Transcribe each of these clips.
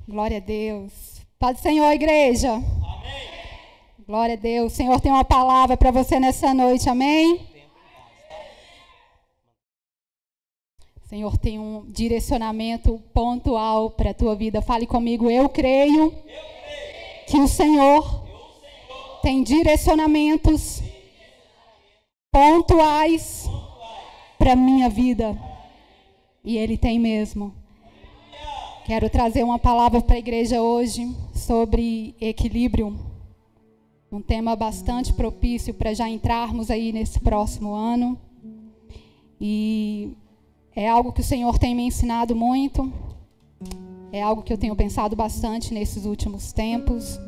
Glória a Deus. Paz do Senhor, igreja. Amém. Glória a Deus. O Senhor tem uma palavra para você nessa noite. Amém? O Senhor tem um direcionamento pontual para a tua vida. Fale comigo. Eu creio que o Senhor tem direcionamentos pontuais para a minha vida. E Ele tem mesmo. Quero trazer uma palavra para a igreja hoje sobre equilíbrio. Um tema bastante propício para já entrarmos aí nesse próximo ano. E é algo que o Senhor tem me ensinado muito. É algo que eu tenho pensado bastante nesses últimos tempos.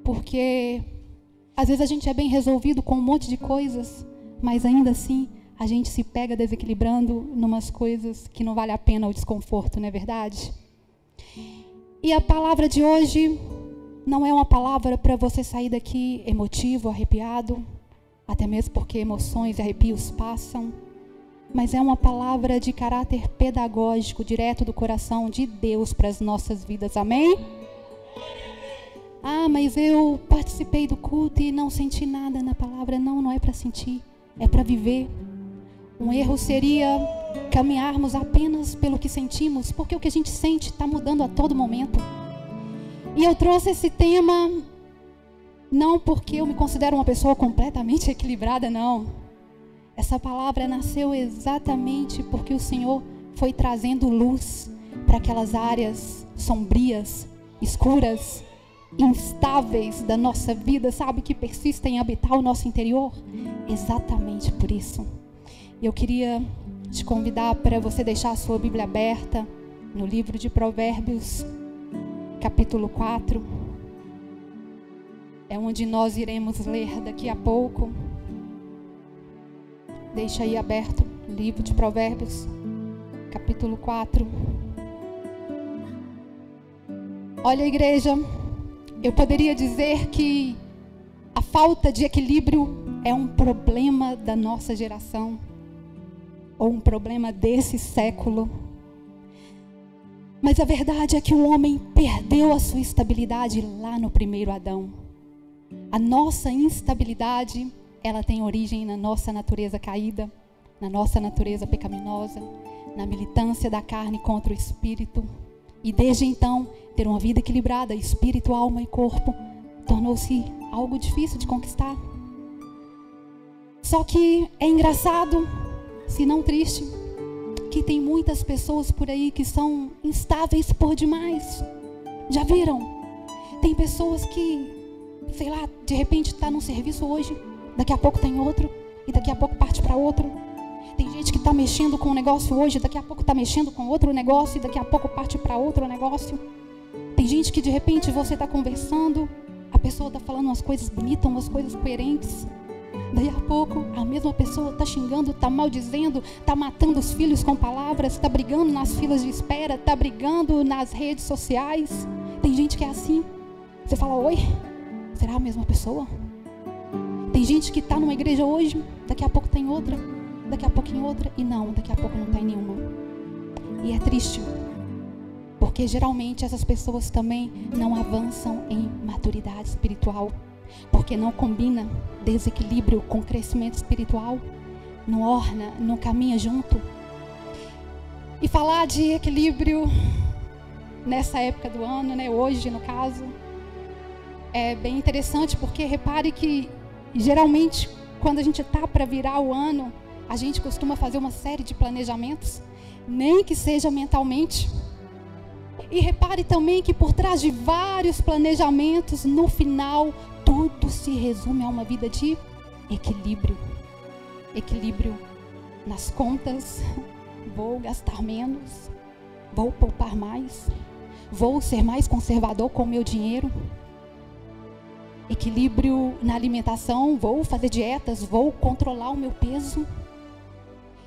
Porque às vezes a gente é bem resolvido com um monte de coisas, mas ainda assim a gente se pega desequilibrando numas coisas que não vale a pena o desconforto, não é verdade? E a palavra de hoje não é uma palavra para você sair daqui emotivo, arrepiado, até mesmo porque emoções e arrepios passam, mas é uma palavra de caráter pedagógico, direto do coração de Deus para as nossas vidas, amém? Ah, mas eu participei do culto e não senti nada na palavra. Não, não é para sentir, é para viver. Um erro seria caminharmos apenas pelo que sentimos, porque o que a gente sente está mudando a todo momento. E eu trouxe esse tema não porque eu me considero uma pessoa completamente equilibrada, não. Essa palavra nasceu exatamente porque o Senhor foi trazendo luz para aquelas áreas sombrias, escuras, instáveis da nossa vida, sabe, que persistem em habitar o nosso interior. Exatamente por isso. Eu queria te convidar para você deixar a sua Bíblia aberta no livro de Provérbios, capítulo 4. É onde nós iremos ler daqui a pouco. Deixa aí aberto o livro de Provérbios, capítulo 4. Olha, igreja, eu poderia dizer que a falta de equilíbrio é um problema da nossa geração, ou um problema desse século. Mas a verdade é que o homem perdeu a sua estabilidade lá no primeiro Adão. A nossa instabilidade, ela tem origem na nossa natureza caída, na nossa natureza pecaminosa, na militância da carne contra o espírito. E desde então, ter uma vida equilibrada, espírito, alma e corpo, tornou-se algo difícil de conquistar. Só que é engraçado, se não triste, que tem muitas pessoas por aí que são instáveis por demais. Já viram? Tem pessoas que, sei lá, de repente está num serviço hoje, daqui a pouco tem outro, e daqui a pouco parte para outro. Tem gente que está mexendo com um negócio hoje, daqui a pouco está mexendo com outro negócio, e daqui a pouco parte para outro negócio. Tem gente que de repente você está conversando, a pessoa está falando umas coisas bonitas, umas coisas coerentes. Daí a pouco, a mesma pessoa está xingando, está maldizendo, está matando os filhos com palavras, está brigando nas filas de espera, está brigando nas redes sociais. Tem gente que é assim. Você fala, oi? Será a mesma pessoa? Tem gente que está numa igreja hoje, daqui a pouco tem outra, daqui a pouco em outra, e não, daqui a pouco não está em nenhuma. E é triste, porque geralmente essas pessoas também não avançam em maturidade espiritual. Porque não combina desequilíbrio com crescimento espiritual, não orna, não caminha junto. E falar de equilíbrio nessa época do ano, né, hoje no caso, é bem interessante, porque repare que geralmente quando a gente está para virar o ano, a gente costuma fazer uma série de planejamentos, nem que seja mentalmente. E repare também que por trás de vários planejamentos, no final, tudo se resume a uma vida de equilíbrio. Equilíbrio nas contas. Vou gastar menos. Vou poupar mais. Vou ser mais conservador com o meu dinheiro. Equilíbrio na alimentação, vou fazer dietas, vou controlar o meu peso.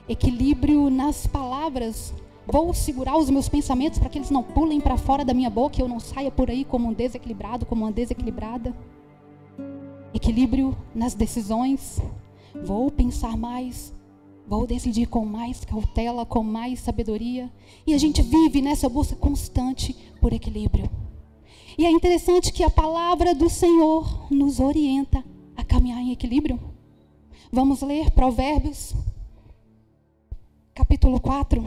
Equilíbrio nas palavras, vou segurar os meus pensamentos para que eles não pulem para fora da minha boca e eu não saia por aí como um desequilibrado, como uma desequilibrada. Equilíbrio nas decisões, vou pensar mais, vou decidir com mais cautela, com mais sabedoria. E a gente vive nessa busca constante por equilíbrio. E é interessante que a palavra do Senhor nos orienta a caminhar em equilíbrio. Vamos ler Provérbios, capítulo 4,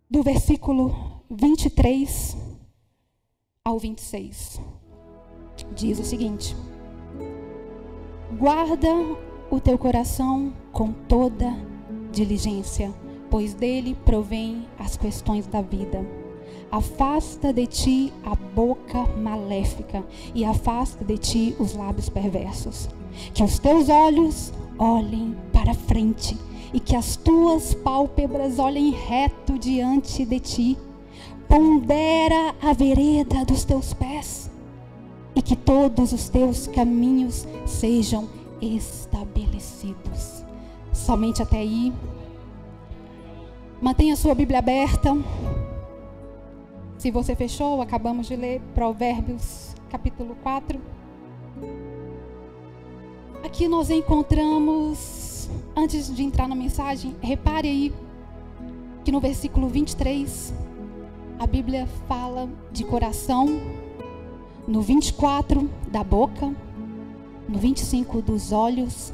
do versículo 23 ao 26. Diz o seguinte: guarda o teu coração com toda diligência, pois dele provém as questões da vida. Afasta de ti a boca maléfica e afasta de ti os lábios perversos. Que os teus olhos olhem para frente e que as tuas pálpebras olhem reto diante de ti. Pondera a vereda dos teus pés e que todos os teus caminhos sejam estabelecidos. Somente até aí. Mantenha sua Bíblia aberta. Se você fechou, acabamos de ler Provérbios capítulo 4. Aqui nós encontramos, antes de entrar na mensagem, repare aí que no versículo 23, a Bíblia fala de coração, no 24 da boca, no 25 dos olhos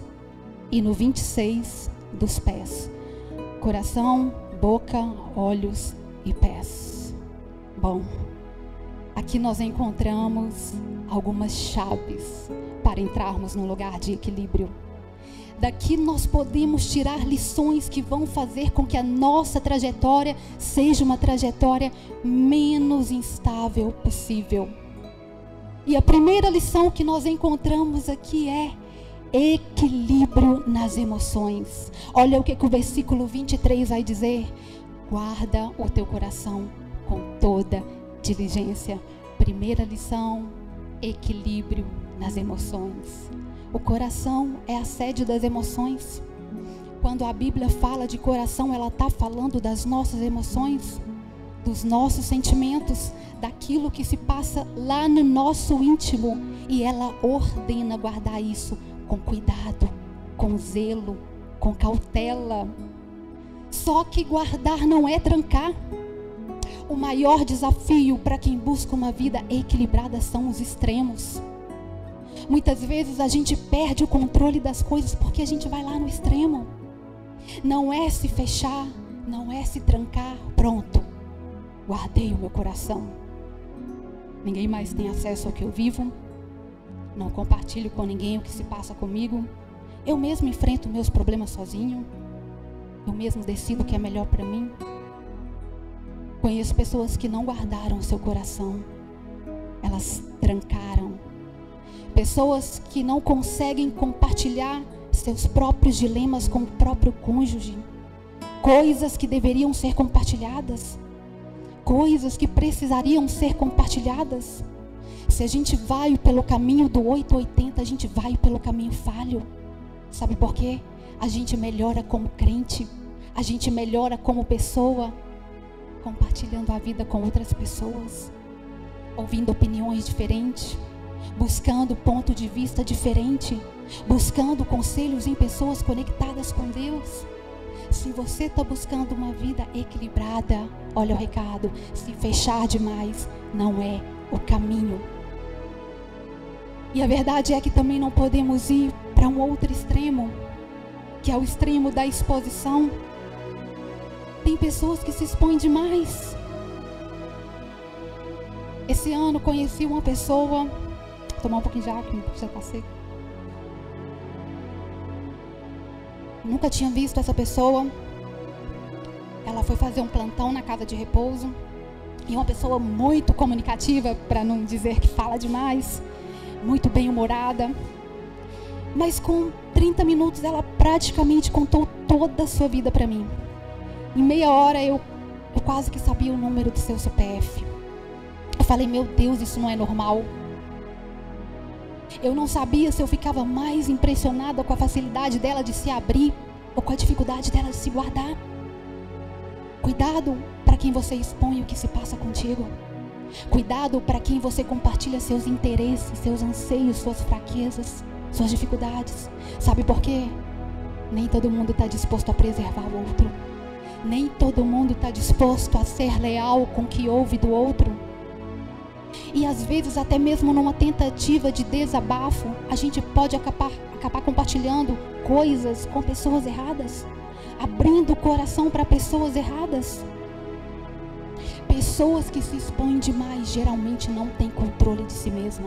e no 26 dos pés. Coração, boca, olhos e pés. Bom, aqui nós encontramos algumas chaves para entrarmos num lugar de equilíbrio. Daqui nós podemos tirar lições que vão fazer com que a nossa trajetória seja uma trajetória menos instável possível. E a primeira lição que nós encontramos aqui é equilíbrio nas emoções. Olha o que o versículo 23 vai dizer: guarda o teu coração com toda diligência. Primeira lição, equilíbrio nas emoções. O coração é a sede das emoções. Quando a Bíblia fala de coração, ela está falando das nossas emoções, dos nossos sentimentos, daquilo que se passa lá no nosso íntimo. E ela ordena guardar isso com cuidado, com zelo, com cautela. Só que guardar não é trancar. O maior desafio para quem busca uma vida equilibrada são os extremos. Muitas vezes a gente perde o controle das coisas porque a gente vai lá no extremo. Não é se fechar, não é se trancar, pronto, guardei o meu coração. Ninguém mais tem acesso ao que eu vivo. Não compartilho com ninguém o que se passa comigo. Eu mesmo enfrento meus problemas sozinho. Eu mesmo decido o que é melhor para mim. Conheço pessoas que não guardaram o seu coração. Elas trancaram. Pessoas que não conseguem compartilhar seus próprios dilemas com o próprio cônjuge. Coisas que deveriam ser compartilhadas. Coisas que precisariam ser compartilhadas. Se a gente vai pelo caminho do 880, a gente vai pelo caminho falho. Sabe por quê? A gente melhora como crente. A gente melhora como pessoa, compartilhando a vida com outras pessoas, ouvindo opiniões diferentes, buscando ponto de vista diferente, buscando conselhos em pessoas conectadas com Deus. Se você está buscando uma vida equilibrada, olha o recado: se fechar demais não é o caminho. E a verdade é que também não podemos ir para um outro extremo, que é o extremo da exposição. Tem pessoas que se expõem demais. Esse ano conheci uma pessoa, vou tomar um pouquinho de água, que já está seco. Nunca tinha visto essa pessoa. Ela foi fazer um plantão na casa de repouso. E uma pessoa muito comunicativa, para não dizer que fala demais, muito bem-humorada. Mas com 30 minutos ela praticamente contou toda a sua vida para mim. Em meia hora eu quase que sabia o número do seu CPF. Eu falei: meu Deus, isso não é normal. Eu não sabia se eu ficava mais impressionada com a facilidade dela de se abrir ou com a dificuldade dela de se guardar. Cuidado para quem você expõe o que se passa contigo. Cuidado para quem você compartilha seus interesses, seus anseios, suas fraquezas, suas dificuldades. Sabe por quê? Nem todo mundo está disposto a preservar o outro. Nem todo mundo está disposto a ser leal com o que ouve do outro. E às vezes, até mesmo numa tentativa de desabafo, a gente pode acabar compartilhando coisas com pessoas erradas, abrindo o coração para pessoas erradas. Pessoas que se expõem demais geralmente não têm controle de si mesma.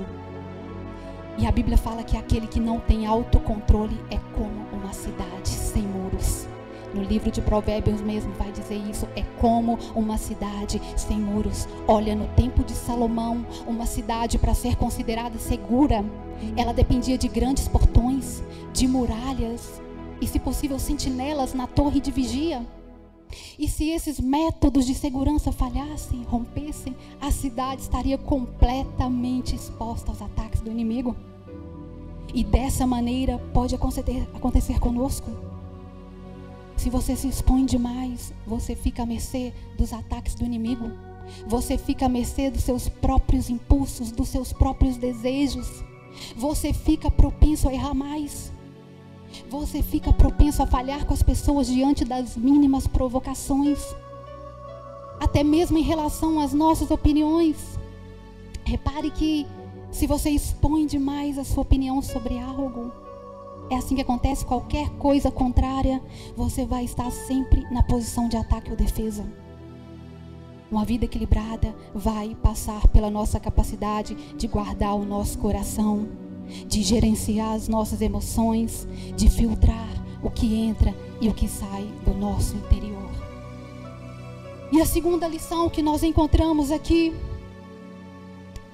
E a Bíblia fala que aquele que não tem autocontrole é como uma cidade sem muros. No livro de Provérbios mesmo vai dizer isso, é como uma cidade sem muros. Olha, no tempo de Salomão, uma cidade para ser considerada segura, ela dependia de grandes portões, de muralhas e, se possível, sentinelas na torre de vigia. E se esses métodos de segurança falhassem, rompessem, a cidade estaria completamente exposta aos ataques do inimigo. E dessa maneira pode acontecer conosco. Se você se expõe demais, você fica à mercê dos ataques do inimigo. Você fica à mercê dos seus próprios impulsos, dos seus próprios desejos. Você fica propenso a errar mais. Você fica propenso a falhar com as pessoas diante das mínimas provocações. Até mesmo em relação às nossas opiniões. Repare que se você expõe demais a sua opinião sobre algo, é assim que acontece, qualquer coisa contrária, você vai estar sempre na posição de ataque ou defesa. Uma vida equilibrada vai passar pela nossa capacidade de guardar o nosso coração, de gerenciar as nossas emoções, de filtrar o que entra e o que sai do nosso interior. E a segunda lição que nós encontramos aqui,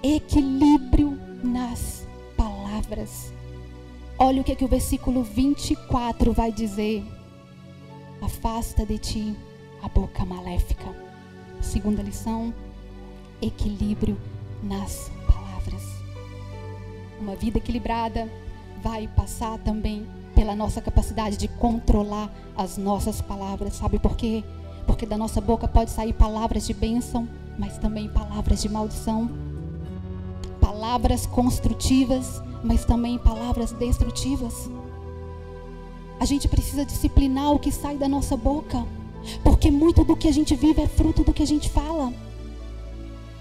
equilíbrio nas palavras. Olha o que o versículo 24 vai dizer. Afasta de ti a boca maléfica. Segunda lição, equilíbrio nas palavras. Uma vida equilibrada vai passar também pela nossa capacidade de controlar as nossas palavras. Sabe por quê? Porque da nossa boca pode sair palavras de bênção, mas também palavras de maldição. Palavras construtivas, mas também palavras destrutivas. A gente precisa disciplinar o que sai da nossa boca, porque muito do que a gente vive é fruto do que a gente fala.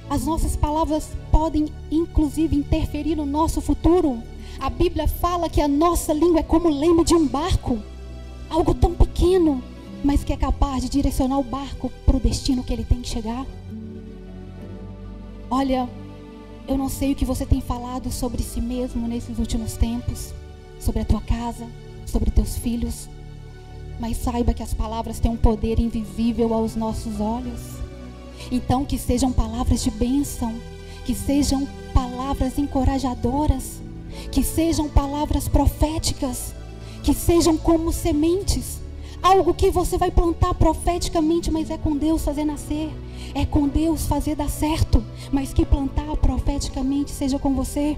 As nossas palavras podem, inclusive, interferir no nosso futuro. A Bíblia fala que a nossa língua é como o leme de um barco, algo tão pequeno, mas que é capaz de direcionar o barco para o destino que ele tem que chegar. Olha, eu não sei o que você tem falado sobre si mesmo nesses últimos tempos, sobre a tua casa, sobre teus filhos, mas saiba que as palavras têm um poder invisível aos nossos olhos. Então, que sejam palavras de bênção, que sejam palavras encorajadoras, que sejam palavras proféticas, que sejam como sementes, algo que você vai plantar profeticamente, mas é com Deus fazer nascer, é com Deus fazer dar certo, mas que plantar profeticamente seja com você.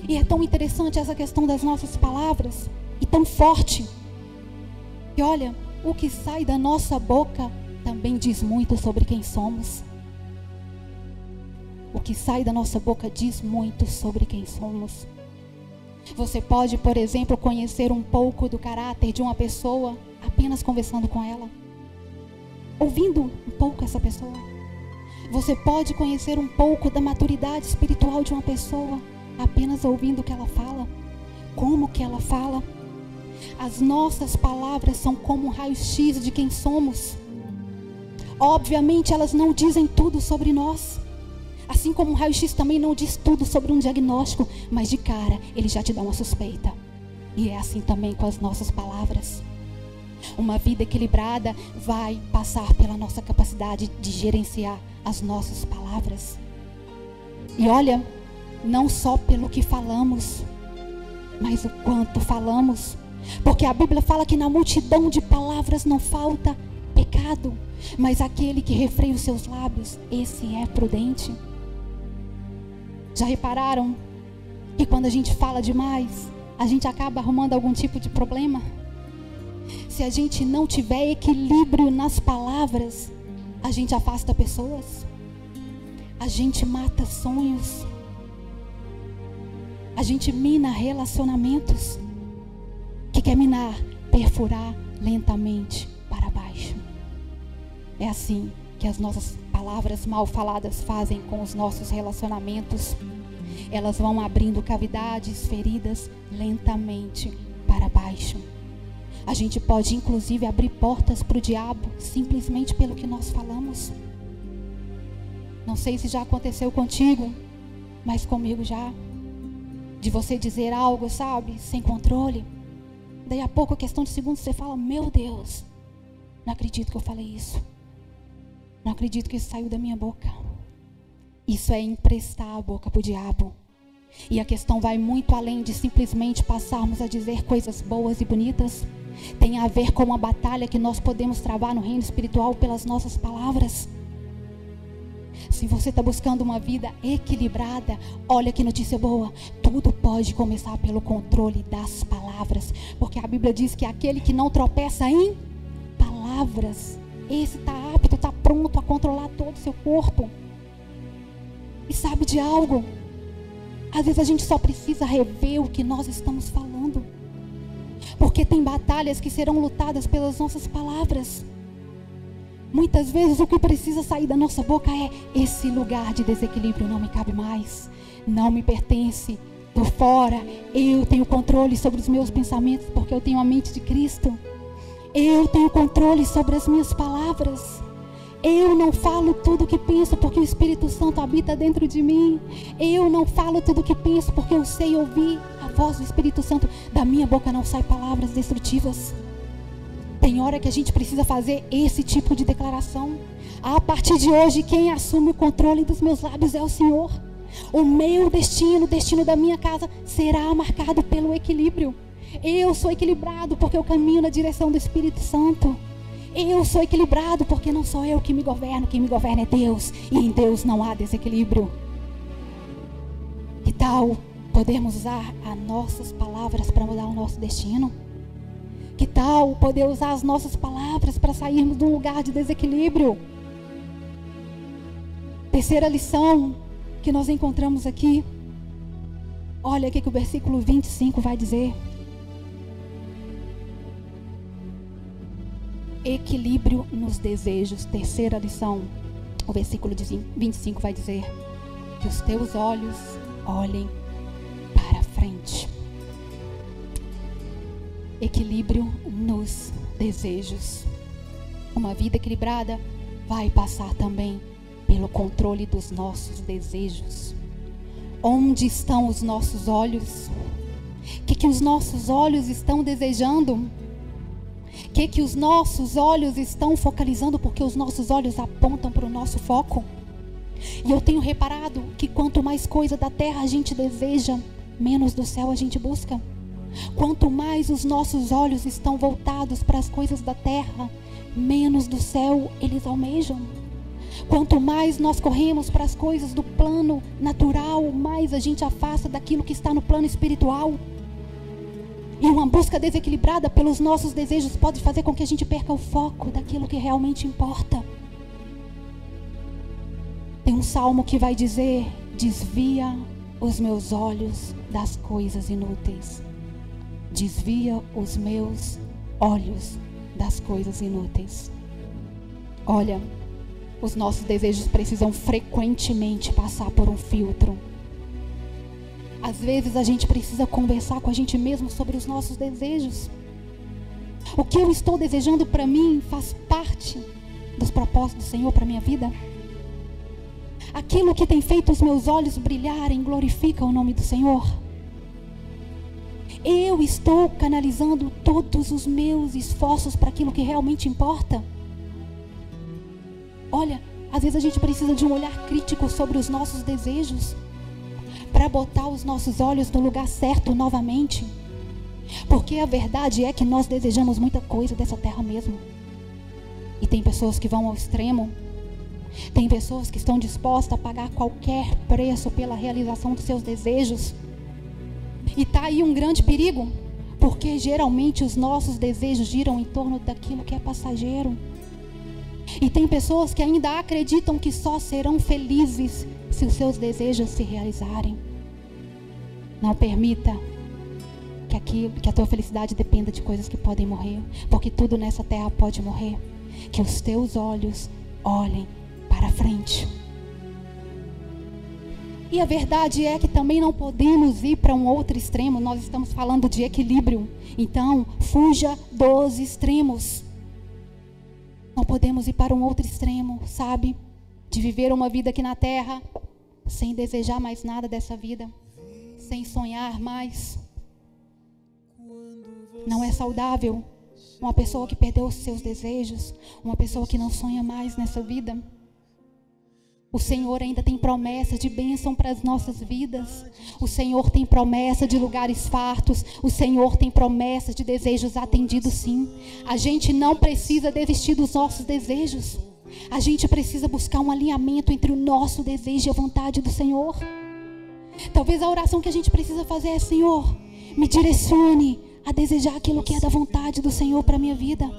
E é tão interessante essa questão das nossas palavras, e tão forte. E olha, o que sai da nossa boca também diz muito sobre quem somos. O que sai da nossa boca diz muito sobre quem somos. Você pode, por exemplo, conhecer um pouco do caráter de uma pessoa apenas conversando com ela, ouvindo um pouco essa pessoa. Você pode conhecer um pouco da maturidade espiritual de uma pessoa apenas ouvindo o que ela fala, como que ela fala. As nossas palavras são como um raio-x de quem somos. Obviamente elas não dizem tudo sobre nós, assim como um raio-x também não diz tudo sobre um diagnóstico, mas de cara ele já te dá uma suspeita. E é assim também com as nossas palavras. Uma vida equilibrada vai passar pela nossa capacidade de gerenciar as nossas palavras. E olha, não só pelo que falamos, mas o quanto falamos. Porque a Bíblia fala que na multidão de palavras não falta pecado, mas aquele que refreia os seus lábios, esse é prudente. Já repararam E quando a gente fala demais, a gente acaba arrumando algum tipo de problema. Se a gente não tiver equilíbrio nas palavras, a gente afasta pessoas, a gente mata sonhos, a gente mina relacionamentos. O que quer minar? Perfurar lentamente para baixo. É assim que as nossas palavras mal faladas fazem com os nossos relacionamentos. Elas vão abrindo cavidades, feridas lentamente para baixo. A gente pode inclusive abrir portas para o diabo simplesmente pelo que nós falamos. Não sei se já aconteceu contigo, mas comigo já. De você dizer algo, sabe, sem controle. Daí a pouco, questão de segundos, você fala: meu Deus, não acredito que eu falei isso. Não acredito que isso saiu da minha boca. Isso é emprestar a boca para o diabo. E a questão vai muito além de simplesmente passarmos a dizer coisas boas e bonitas. Tem a ver com uma batalha que nós podemos travar no reino espiritual pelas nossas palavras. Se você está buscando uma vida equilibrada, olha que notícia boa. Tudo pode começar pelo controle das palavras. Porque a Bíblia diz que aquele que não tropeça em palavras, esse está apto, está pronto a controlar todo o seu corpo. E sabe de algo? Às vezes a gente só precisa rever o que nós estamos falando. Porque tem batalhas que serão lutadas pelas nossas palavras. Muitas vezes o que precisa sair da nossa boca é: esse lugar de desequilíbrio não me cabe mais, não me pertence, estou fora, eu tenho controle sobre os meus pensamentos porque eu tenho a mente de Cristo. Eu tenho controle sobre as minhas palavras. Eu não falo tudo o que penso porque o Espírito Santo habita dentro de mim. Eu não falo tudo o que penso porque eu sei ouvir a voz do Espírito Santo. Da minha boca não saem palavras destrutivas. Tem hora que a gente precisa fazer esse tipo de declaração. A partir de hoje, quem assume o controle dos meus lábios é o Senhor. O meu destino, o destino da minha casa, será marcado pelo equilíbrio. Eu sou equilibrado porque eu caminho na direção do Espírito Santo. Eu sou equilibrado porque não sou eu que me governo, quem me governa é Deus. E em Deus não há desequilíbrio. Que tal podermos usar as nossas palavras para mudar o nosso destino? Que tal poder usar as nossas palavras para sairmos de um lugar de desequilíbrio? Terceira lição que nós encontramos aqui. Olha o que o versículo 25 vai dizer. Equilíbrio nos desejos. Terceira lição. O versículo 25 vai dizer: que os teus olhos olhem para frente. Equilíbrio nos desejos. Uma vida equilibrada vai passar também pelo controle dos nossos desejos. Onde estão os nossos olhos? O que os nossos olhos estão desejando? O que os nossos olhos estão focalizando? Porque os nossos olhos apontam para o nosso foco. E eu tenho reparado que quanto mais coisa da terra a gente deseja, menos do céu a gente busca. Quanto mais os nossos olhos estão voltados para as coisas da terra, menos do céu eles almejam. Quanto mais nós corremos para as coisas do plano natural, mais a gente afasta daquilo que está no plano espiritual. E uma busca desequilibrada pelos nossos desejos pode fazer com que a gente perca o foco daquilo que realmente importa. Tem um salmo que vai dizer: desvia os meus olhos das coisas inúteis. Desvia os meus olhos das coisas inúteis. Olha, os nossos desejos precisam frequentemente passar por um filtro. Às vezes a gente precisa conversar com a gente mesmo sobre os nossos desejos. O que eu estou desejando para mim faz parte dos propósitos do Senhor para a minha vida? Aquilo que tem feito os meus olhos brilharem glorifica o nome do Senhor? Eu estou canalizando todos os meus esforços para aquilo que realmente importa? Olha, às vezes a gente precisa de um olhar crítico sobre os nossos desejos para botar os nossos olhos no lugar certo novamente. Porque a verdade é que nós desejamos muita coisa dessa terra mesmo. E tem pessoas que vão ao extremo. Tem pessoas que estão dispostas a pagar qualquer preço pela realização dos seus desejos. E está aí um grande perigo, porque geralmente os nossos desejos giram em torno daquilo que é passageiro. E tem pessoas que ainda acreditam que só serão felizes se os seus desejos se realizarem. Não permita que a tua felicidade dependa de coisas que podem morrer, porque tudo nessa terra pode morrer. Que os teus olhos olhem para frente. E a verdade é que também não podemos ir para um outro extremo. Nós estamos falando de equilíbrio. Então, fuja dos extremos. Não podemos ir para um outro extremo, sabe? De viver uma vida aqui na terra, sem desejar mais nada dessa vida, sem sonhar mais. Não é saudável uma pessoa que perdeu os seus desejos, uma pessoa que não sonha mais nessa vida. O Senhor ainda tem promessa de bênção para as nossas vidas. O Senhor tem promessa de lugares fartos. O Senhor tem promessa de desejos atendidos, sim. A gente não precisa desistir dos nossos desejos. A gente precisa buscar um alinhamento entre o nosso desejo e a vontade do Senhor. Talvez a oração que a gente precisa fazer é: Senhor, me direcione a desejar aquilo que é da vontade do Senhor para a minha vida.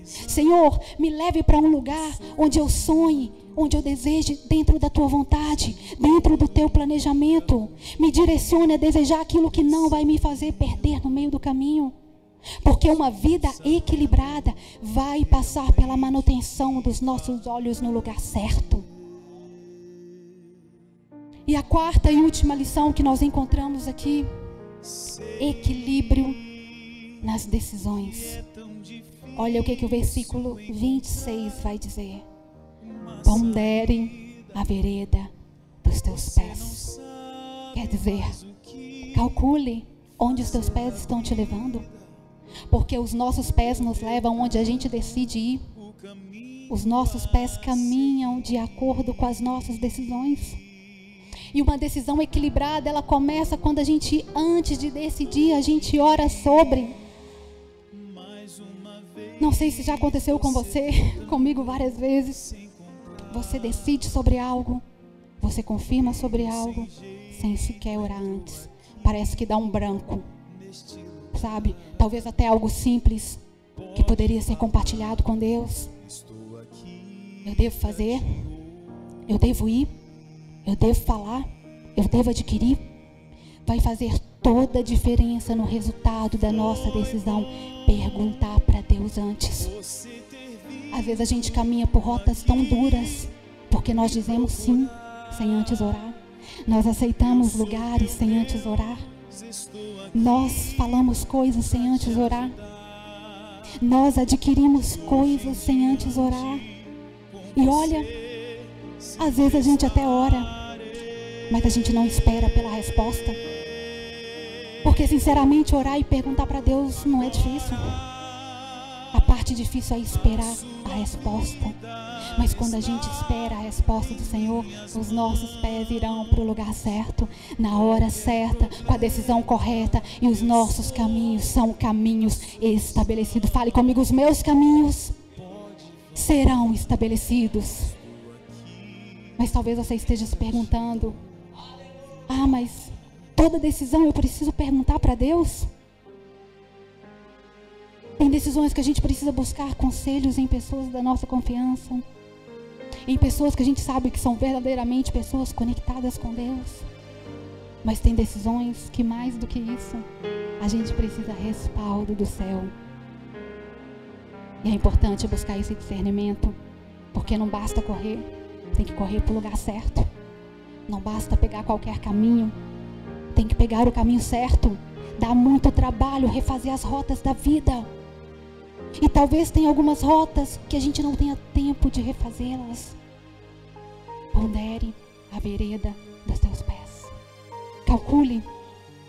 Senhor, me leve para um lugar onde eu sonhe, onde eu deseje dentro da tua vontade, dentro do teu planejamento. Me direcione a desejar aquilo que não vai me fazer perder no meio do caminho. Porque uma vida equilibrada vai passar pela manutenção dos nossos olhos no lugar certo. E a quarta e última lição que nós encontramos aqui: equilíbrio nas decisões. Olha o que o versículo 26 vai dizer: pondere a vereda dos teus pés. Quer dizer, calcule onde os teus pés estão te levando. Porque os nossos pés nos levam onde a gente decide ir. Os nossos pés caminham de acordo com as nossas decisões. E uma decisão equilibrada, ela começa quando a gente, antes de decidir, a gente ora sobre. Não sei se já aconteceu com você, comigo várias vezes. Você decide sobre algo, você confirma sobre algo, sem sequer orar antes. Parece que dá um branco, sabe? Talvez até algo simples, que poderia ser compartilhado com Deus. Eu devo fazer? Eu devo ir? Eu devo falar? Eu devo adquirir? Vai fazer toda a diferença no resultado da nossa decisão perguntar para Deus antes. Às vezes a gente caminha por rotas tão duras porque nós dizemos sim sem antes orar. Nós aceitamos lugares sem antes orar. Nós falamos coisas sem antes orar. Nós adquirimos coisas sem antes orar. E olha, às vezes a gente até ora, mas a gente não espera pela resposta. Porque sinceramente orar e perguntar para Deus não é difícil. A parte difícil é esperar a resposta. Mas quando a gente espera a resposta do Senhor, os nossos pés irão para o lugar certo, na hora certa, com a decisão correta. E os nossos caminhos são caminhos estabelecidos. Fale comigo: os meus caminhos serão estabelecidos. Mas talvez você esteja se perguntando: ah, mas toda decisão eu preciso perguntar para Deus? Tem decisões que a gente precisa buscar conselhos em pessoas da nossa confiança, em pessoas que a gente sabe que são verdadeiramente pessoas conectadas com Deus. Mas tem decisões que, mais do que isso, a gente precisa respaldo do céu. E é importante buscar esse discernimento, porque não basta correr, tem que correr para o lugar certo. Não basta pegar qualquer caminho, tem que pegar o caminho certo. Dá muito trabalho refazer as rotas da vida. E talvez tenha algumas rotas que a gente não tenha tempo de refazê-las. Pondere a vereda dos teus pés. Calcule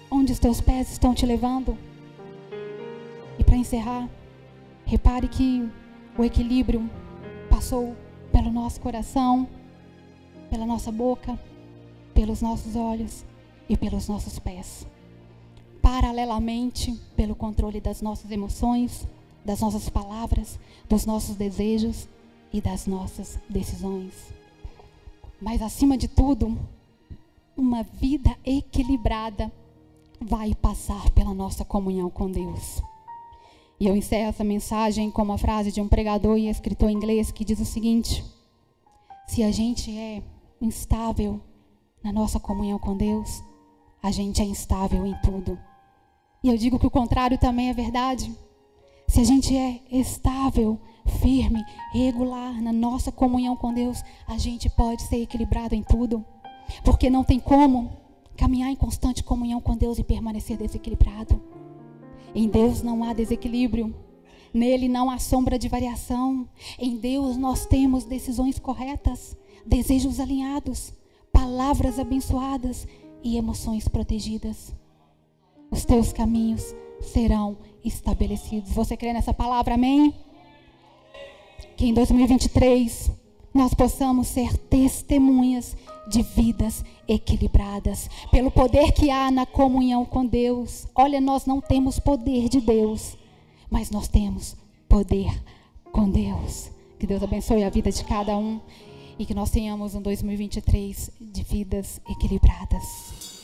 onde os teus pés estão te levando. E para encerrar, repare que o equilíbrio passou pelo nosso coração, pela nossa boca, pelos nossos olhos e pelos nossos pés. Paralelamente, pelo controle das nossas emoções, das nossas palavras, dos nossos desejos e das nossas decisões. Mas acima de tudo, uma vida equilibrada vai passar pela nossa comunhão com Deus. E eu encerro essa mensagem com uma frase de um pregador e escritor inglês que diz o seguinte: se a gente é instável na nossa comunhão com Deus, a gente é instável em tudo. E eu digo que o contrário também é verdade. Se a gente é estável, firme, regular na nossa comunhão com Deus, a gente pode ser equilibrado em tudo. Porque não tem como caminhar em constante comunhão com Deus e permanecer desequilibrado. Em Deus não há desequilíbrio. Nele não há sombra de variação. Em Deus nós temos decisões corretas, desejos alinhados, palavras abençoadas e emoções protegidas. Os teus caminhos serão estabelecidos. Você crê nessa palavra, amém? Que em 2023 nós possamos ser testemunhas de vidas equilibradas, pelo poder que há na comunhão com Deus. Olha, nós não temos poder de Deus, mas nós temos poder com Deus. Que Deus abençoe a vida de cada um e que nós tenhamos um 2023 de vidas equilibradas.